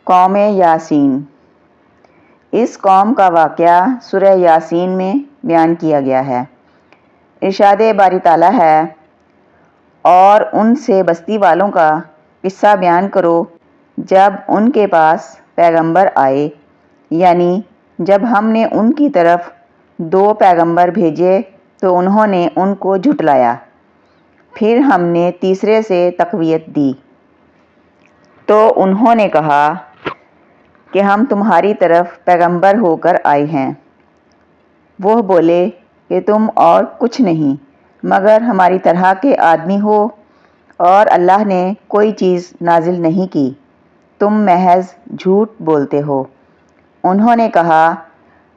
قوم یاسین۔ اس قوم کا واقعہ سورہ یاسین میں بیان کیا گیا ہے۔ ارشاد باری تعالیٰ ہے، اور ان سے بستی والوں کا قصہ بیان کرو جب ان کے پاس پیغمبر آئے، یعنی جب ہم نے ان کی طرف 2 پیغمبر بھیجے تو انہوں نے ان کو جھٹلایا، پھر ہم نے تیسرے سے تقویت دی تو انہوں نے کہا کہ ہم تمہاری طرف پیغمبر ہو کر آئے ہیں۔ وہ بولے کہ تم اور کچھ نہیں مگر ہماری طرح کے آدمی ہو اور اللہ نے کوئی چیز نازل نہیں کی، تم محض جھوٹ بولتے ہو۔ انہوں نے کہا،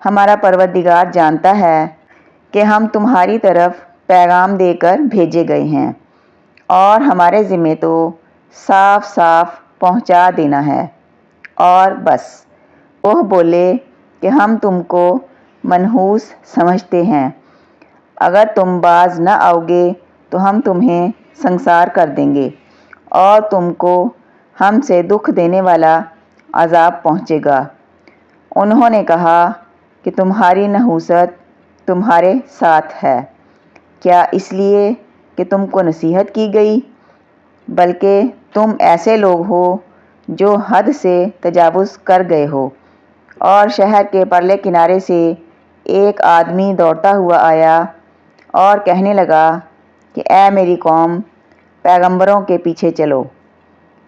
ہمارا پروردگار جانتا ہے کہ ہم تمہاری طرف پیغام دے کر بھیجے گئے ہیں اور ہمارے ذمے تو صاف صاف پہنچا دینا ہے، اور بس۔ وہ بولے کہ ہم تم کو منحوس سمجھتے ہیں، اگر تم باز نہ آؤ گے تو ہم تمہیں سنسار کر دیں گے اور تم کو ہم سے دکھ دینے والا عذاب پہنچے گا۔ انہوں نے کہا کہ تمہاری نحوست تمہارے ساتھ ہے، کیا اس لیے کہ تم کو نصیحت کی گئی؟ بلکہ تم ایسے لوگ ہو جو حد سے تجاوز کر گئے ہو۔ اور شہر کے پرلے کنارے سے ایک آدمی دوڑتا ہوا آیا اور کہنے لگا کہ اے میری قوم، پیغمبروں کے پیچھے چلو،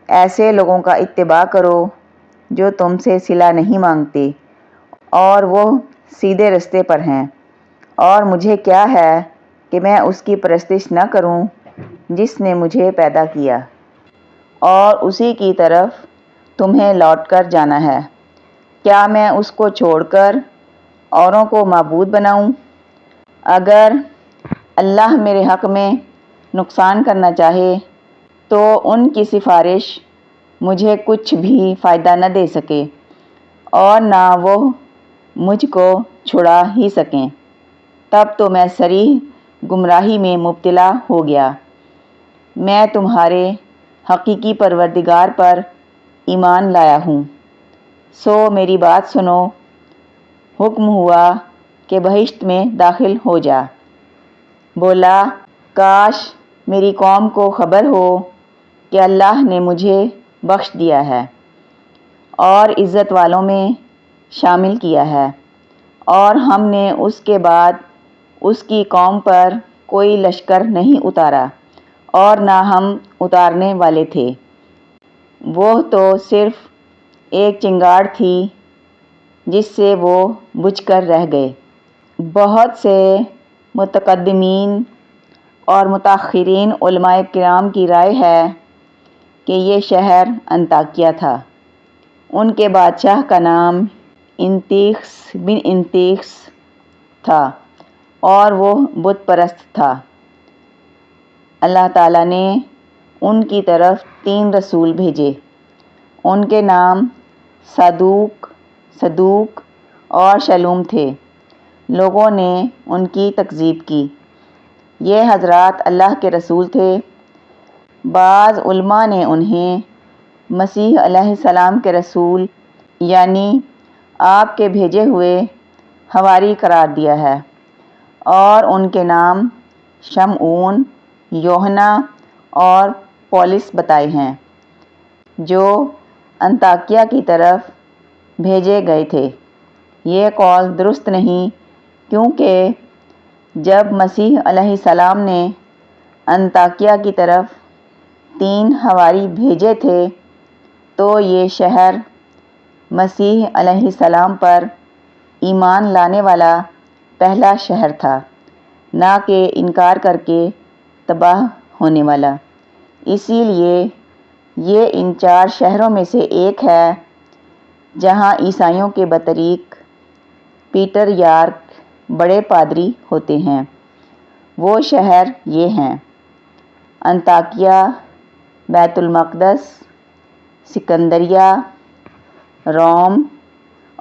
ایسے لوگوں کا اتباع کرو جو تم سے صلہ نہیں مانگتے اور وہ سیدھے رستے پر ہیں، اور مجھے کیا ہے کہ میں اس کی پرستش نہ کروں جس نے مجھے پیدا کیا، اور اسی کی طرف تمہیں لوٹ کر جانا ہے۔ کیا میں اس کو چھوڑ کر اوروں کو معبود بناؤں؟ اگر اللہ میرے حق میں نقصان کرنا چاہے تو ان کی سفارش مجھے کچھ بھی فائدہ نہ دے سکے اور نہ وہ مجھ کو چھڑا ہی سکیں، تب تو میں صریح گمراہی میں مبتلا ہو گیا۔ میں تمہارے حقیقی پروردگار پر ایمان لایا ہوں، سو میری بات سنو۔ حکم ہوا کہ بہشت میں داخل ہو جا۔ بولا، کاش میری قوم کو خبر ہو کہ اللہ نے مجھے بخش دیا ہے اور عزت والوں میں شامل کیا ہے، اور ہم نے اس کے بعد اس کی قوم پر کوئی لشکر نہیں اتارا اور نہ ہم اتارنے والے تھے۔ وہ تو صرف ایک چنگاڑ تھی جس سے وہ بجھ کر رہ گئے۔ بہت سے متقدمین اور متاخرین علماء کرام کی رائے ہے کہ یہ شہر انطاکیہ تھا۔ ان کے بادشاہ کا نام انطیخس بن انطیخس تھا اور وہ بت پرست تھا۔ اللہ تعالیٰ نے ان کی طرف 3 رسول بھیجے، ان کے نام صدوق اور شلوم تھے۔ لوگوں نے ان کی تکذیب کی۔ یہ حضرات اللہ کے رسول تھے۔ بعض علماء نے انہیں مسیح علیہ السلام کے رسول یعنی آپ کے بھیجے ہوئے حواری قرار دیا ہے، اور ان کے نام شمعون، یوحنا اور پولس بتائے ہیں، جو انطاکیہ کی طرف بھیجے گئے تھے۔ یہ قول درست نہیں، کیونکہ جب مسیح علیہ السلام نے انطاکیہ کی طرف 3 حواری بھیجے تھے تو یہ شہر مسیح علیہ السلام پر ایمان لانے والا پہلا شہر تھا، نہ کہ انکار کر کے تباہ ہونے والا۔ اسی لیے یہ ان 4 شہروں میں سے ایک ہے جہاں عیسائیوں کے بطریق پیٹریارک بڑے پادری ہوتے ہیں۔ وہ شہر یہ ہیں: انطاکیہ، بیت المقدس، سکندریہ، روم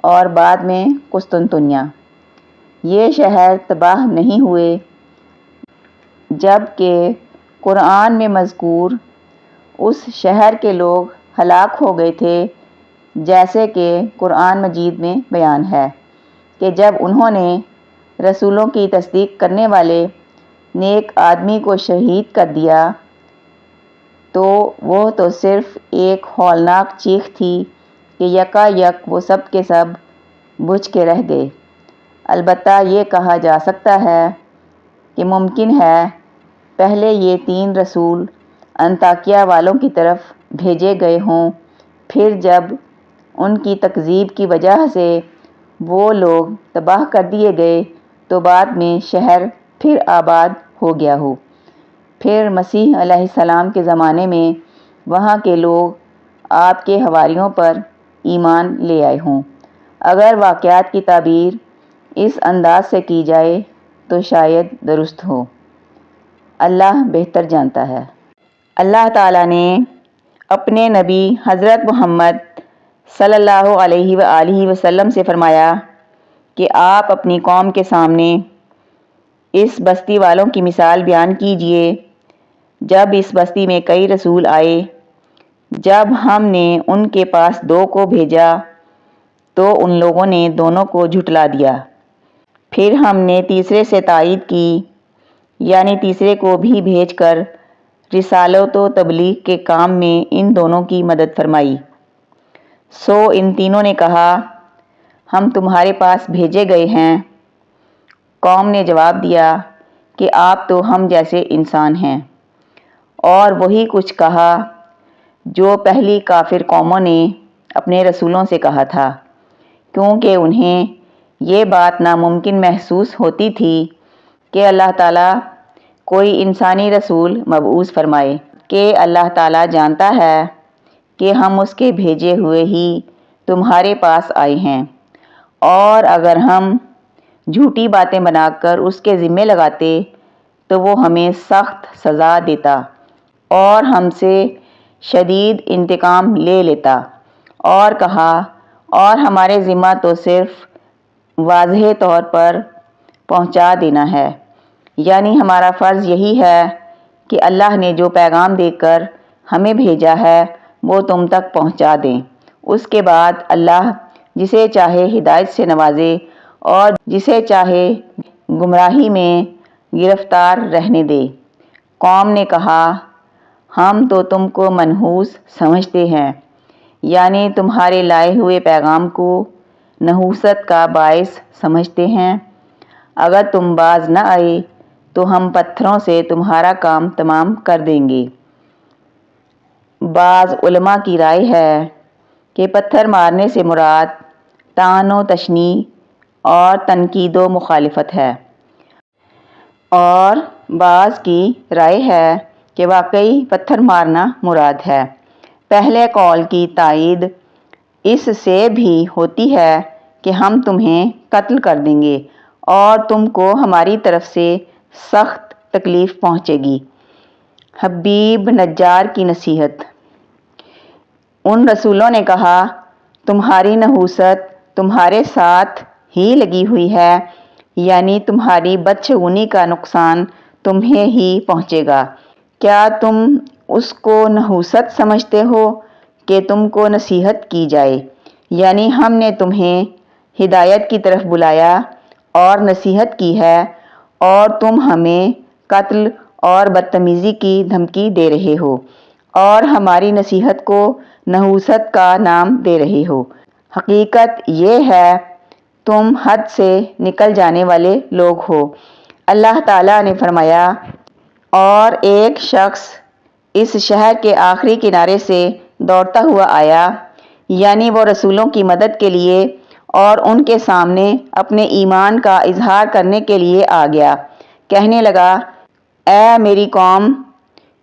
اور بعد میں قسطنطنیہ۔ یہ شہر تباہ نہیں ہوئے، جبکہ قرآن میں مذکور اس شہر کے لوگ ہلاک ہو گئے تھے جیسے کہ قرآن مجید میں بیان ہے کہ جب انہوں نے رسولوں کی تصدیق کرنے والے نیک آدمی کو شہید کر دیا تو وہ تو صرف ایک ہولناک چیخ تھی کہ یکا یک وہ سب کے سب بجھ کے رہ گئے۔ البتہ یہ کہا جا سکتا ہے کہ ممکن ہے پہلے یہ 3 رسول انطاکیہ والوں کی طرف بھیجے گئے ہوں، پھر جب ان کی تکذیب کی وجہ سے وہ لوگ تباہ کر دیے گئے تو بعد میں شہر پھر آباد ہو گیا ہو، پھر مسیح علیہ السلام کے زمانے میں وہاں کے لوگ آپ کے حواریوں پر ایمان لے آئے ہوں۔ اگر واقعات کی تعبیر اس انداز سے کی جائے تو شاید درست ہو۔ اللہ بہتر جانتا ہے۔ اللہ تعالیٰ نے اپنے نبی حضرت محمد صلی اللہ علیہ وآلہ وسلم سے فرمایا کہ آپ اپنی قوم کے سامنے اس بستی والوں کی مثال بیان کیجئے جب اس بستی میں کئی رسول آئے، جب ہم نے ان کے پاس 2 کو بھیجا تو ان لوگوں نے دونوں کو جھٹلا دیا، پھر ہم نے تیسرے سے تائید کی، یعنی تیسرے کو بھی بھیج کر رسالت و تبلیغ کے کام میں ان دونوں کی مدد فرمائی۔ سو ان تینوں نے کہا ہم تمہارے پاس بھیجے گئے ہیں۔ قوم نے جواب دیا کہ آپ تو ہم جیسے انسان ہیں، اور وہی کچھ کہا جو پہلی کافر قوموں نے اپنے رسولوں سے کہا تھا، کیونکہ انہیں یہ بات ناممکن محسوس ہوتی تھی کہ اللہ تعالیٰ کوئی انسانی رسول مبعوث فرمائے، کہ اللہ تعالیٰ جانتا ہے کہ ہم اس کے بھیجے ہوئے ہی تمہارے پاس آئے ہیں، اور اگر ہم جھوٹی باتیں بنا کر اس کے ذمے لگاتے تو وہ ہمیں سخت سزا دیتا اور ہم سے شدید انتقام لے لیتا، اور کہا اور ہمارے ذمہ تو صرف واضح طور پر پہنچا دینا ہے، یعنی ہمارا فرض یہی ہے کہ اللہ نے جو پیغام دے کر ہمیں بھیجا ہے وہ تم تک پہنچا دیں۔ اس کے بعد اللہ جسے چاہے ہدایت سے نوازے اور جسے چاہے گمراہی میں گرفتار رہنے دے۔ قوم نے کہا ہم تو تم کو منحوس سمجھتے ہیں، یعنی تمہارے لائے ہوئے پیغام کو نحوست کا باعث سمجھتے ہیں۔ اگر تم باز نہ آئے تو ہم پتھروں سے تمہارا کام تمام کر دیں گے۔ بعض علماء کی رائے ہے کہ پتھر مارنے سے مراد طعن و تشنیع اور تنقید و مخالفت ہے، اور بعض کی رائے ہے کہ واقعی پتھر مارنا مراد ہے۔ پہلے قول کی تائید اس سے بھی ہوتی ہے کہ ہم تمہیں قتل کر دیں گے اور تم کو ہماری طرف سے سخت تکلیف پہنچے گی۔ حبیب نجار کی نصیحت۔ ان رسولوں نے کہا تمہاری نحوست تمہارے ساتھ ہی لگی ہوئی ہے، یعنی تمہاری بدشگونی کا نقصان تمہیں ہی پہنچے گا۔ کیا تم اس کو نحوست سمجھتے ہو کہ تم کو نصیحت کی جائے، یعنی ہم نے تمہیں ہدایت کی طرف بلایا اور نصیحت کی ہے، اور تم ہمیں قتل اور بدتمیزی کی دھمکی دے رہے ہو اور ہماری نصیحت کو نحوست کا نام دے رہے ہو۔ حقیقت یہ ہے تم حد سے نکل جانے والے لوگ ہو۔ اللہ تعالیٰ نے فرمایا اور ایک شخص اس شہر کے آخری کنارے سے دوڑتا ہوا آیا، یعنی وہ رسولوں کی مدد کے لیے اور ان کے سامنے اپنے ایمان کا اظہار کرنے کے لیے آ گیا۔ کہنے لگا اے میری قوم،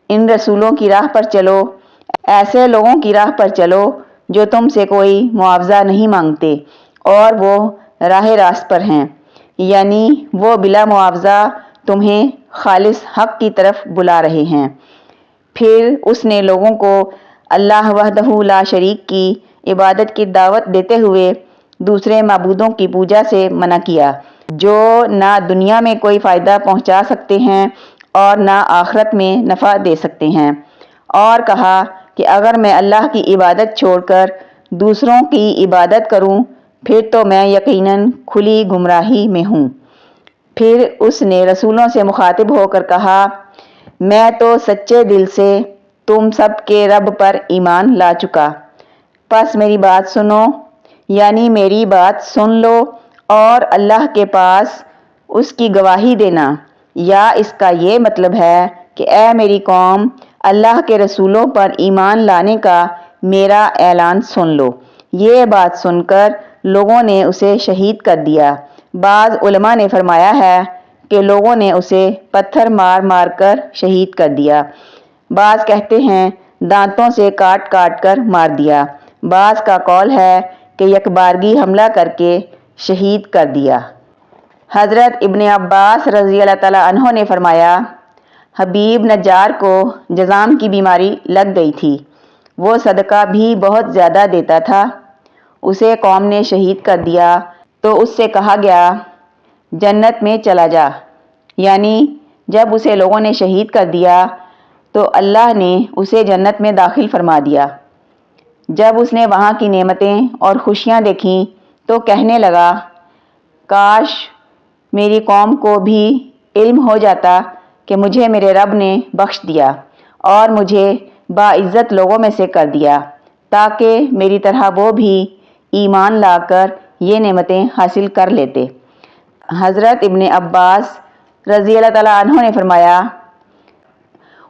ان رسولوں کی راہ پر چلو، ایسے لوگوں کی راہ پر چلو جو تم سے کوئی معاوضہ نہیں مانگتے اور وہ راہ راست پر ہیں، یعنی وہ بلا معاوضہ تمہیں خالص حق کی طرف بلا رہے ہیں۔ پھر اس نے لوگوں کو اللہ وحدہ لا شریک کی عبادت کی دعوت دیتے ہوئے دوسرے معبودوں کی پوجا سے منع کیا جو نہ دنیا میں کوئی فائدہ پہنچا سکتے ہیں اور نہ آخرت میں نفع دے سکتے ہیں، اور کہا کہ اگر میں اللہ کی عبادت چھوڑ کر دوسروں کی عبادت کروں پھر تو میں یقیناً کھلی گمراہی میں ہوں۔ پھر اس نے رسولوں سے مخاطب ہو کر کہا، میں تو سچے دل سے تم سب کے رب پر ایمان لا چکا، پس میری بات سنو، یعنی میری بات سن لو اور اللہ کے پاس اس کی گواہی دینا، یا اس کا یہ مطلب ہے کہ اے میری قوم، اللہ کے رسولوں پر ایمان لانے کا میرا اعلان سن لو۔ یہ بات سن کر لوگوں نے اسے شہید کر دیا۔ بعض علماء نے فرمایا ہے کہ لوگوں نے اسے پتھر مار مار کر شہید کر دیا، بعض کہتے ہیں دانتوں سے کاٹ کاٹ کر مار دیا، بعض کا قول ہے کہ یکبارگی حملہ کر کے شہید کر دیا۔ حضرت ابن عباس رضی اللہ تعالیٰ عنہ نے فرمایا، حبیب نجار کو جذام کی بیماری لگ گئی تھی، وہ صدقہ بھی بہت زیادہ دیتا تھا، اسے قوم نے شہید کر دیا تو اس سے کہا گیا جنت میں چلا جا، یعنی جب اسے لوگوں نے شہید کر دیا تو اللہ نے اسے جنت میں داخل فرما دیا۔ جب اس نے وہاں کی نعمتیں اور خوشیاں دیکھیں تو کہنے لگا، کاش میری قوم کو بھی علم ہو جاتا کہ مجھے میرے رب نے بخش دیا اور مجھے باعزت لوگوں میں سے کر دیا، تاکہ میری طرح وہ بھی ایمان لا کر یہ نعمتیں حاصل کر لیتے۔ حضرت ابن عباس رضی اللہ تعالیٰ عنہ نے فرمایا،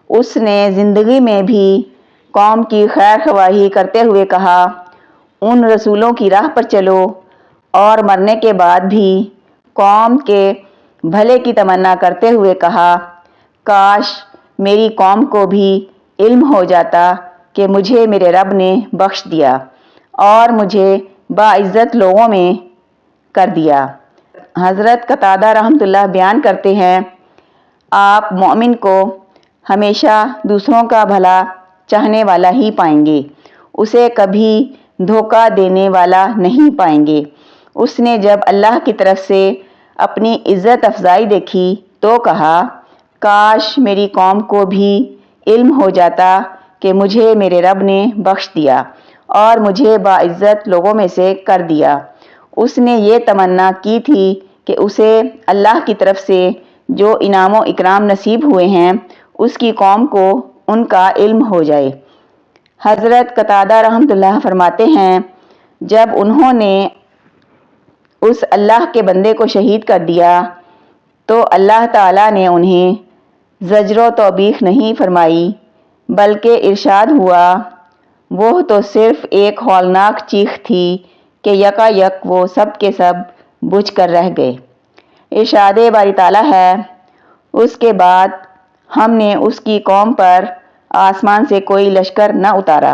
اس نے زندگی میں بھی قوم کی خیر خواہی کرتے ہوئے کہا، ان رسولوں کی راہ پر چلو، اور مرنے کے بعد بھی قوم کے بھلے کی تمنا کرتے ہوئے کہا، کاش میری قوم کو بھی علم ہو جاتا کہ مجھے میرے رب نے بخش دیا اور مجھے باعزت لوگوں میں کر دیا۔ حضرت قتادہ رحمۃ اللہ بیان کرتے ہیں، آپ مومن کو ہمیشہ دوسروں کا بھلا چاہنے والا ہی پائیں گے، اسے کبھی دھوکہ دینے والا نہیں پائیں گے۔ اس نے جب اللہ کی طرف سے اپنی عزت افزائی دیکھی تو کہا، کاش میری قوم کو بھی علم ہو جاتا کہ مجھے میرے رب نے بخش دیا اور مجھے باعزت لوگوں میں سے کر دیا۔ اس نے یہ تمنا کی تھی کہ اسے اللہ کی طرف سے جو انعام و اکرام نصیب ہوئے ہیں اس کی قوم کو ان کا علم ہو جائے۔ حضرت قتادہ رحمۃ اللہ فرماتے ہیں، جب انہوں نے اس اللہ کے بندے کو شہید کر دیا تو اللہ تعالیٰ نے انہیں زجر و توبیخ نہیں فرمائی، بلکہ ارشاد ہوا، وہ تو صرف ایک ہولناک چیخ تھی کہ یکا یک وہ سب کے سب بجھ کر رہ گئے۔ ارشاد باری تعالیٰ ہے، اس کے بعد ہم نے اس کی قوم پر آسمان سے کوئی لشکر نہ اتارا